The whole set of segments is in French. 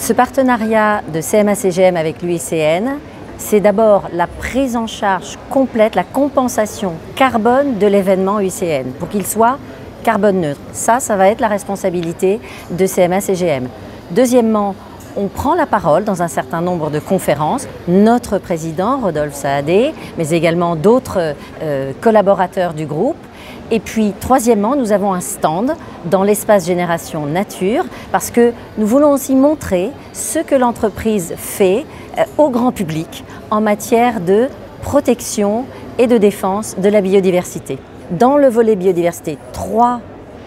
Ce partenariat de CMA-CGM avec l'UICN, c'est d'abord la prise en charge complète, la compensation carbone de l'événement UICN pour qu'il soit carbone neutre. Ça va être la responsabilité de CMA-CGM. Deuxièmement, on prend la parole dans un certain nombre de conférences, notre président Rodolphe Saadé, mais également d'autres collaborateurs du groupe. Et puis, troisièmement, nous avons un stand dans l'espace Génération Nature parce que nous voulons aussi montrer ce que l'entreprise fait au grand public en matière de protection et de défense de la biodiversité. Dans le volet biodiversité, 3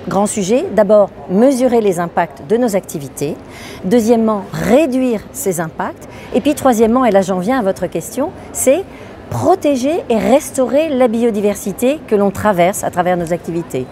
grands sujets. D'abord, mesurer les impacts de nos activités. Deuxièmement, réduire ces impacts. Et puis, troisièmement, et là j'en viens à votre question, c'est protéger et restaurer la biodiversité que l'on traverse à travers nos activités.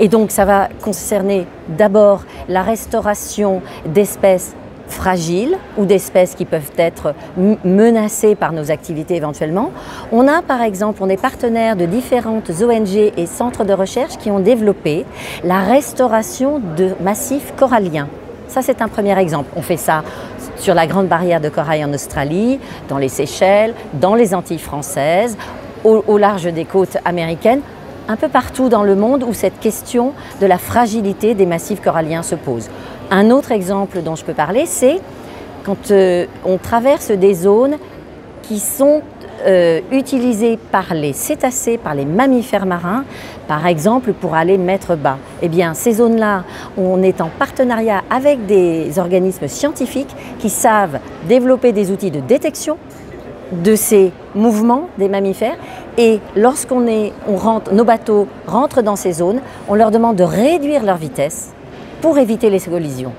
Et donc ça va concerner d'abord la restauration d'espèces fragiles ou d'espèces qui peuvent être menacées par nos activités éventuellement. On est partenaire de différentes ONG et centres de recherche qui ont développé la restauration de massifs coralliens. Ça, c'est un premier exemple. On fait ça sur la Grande Barrière de Corail en Australie, dans les Seychelles, dans les Antilles françaises, au large des côtes américaines, un peu partout dans le monde où cette question de la fragilité des massifs coralliens se pose. Un autre exemple dont je peux parler, c'est quand on traverse des zones qui sont utilisées par les cétacés, par les mammifères marins, par exemple pour aller mettre bas. Eh bien, ces zones-là, on est en partenariat avec des organismes scientifiques qui savent développer des outils de détection de ces mouvements des mammifères. Et nos bateaux rentrent dans ces zones, on leur demande de réduire leur vitesse pour éviter les collisions.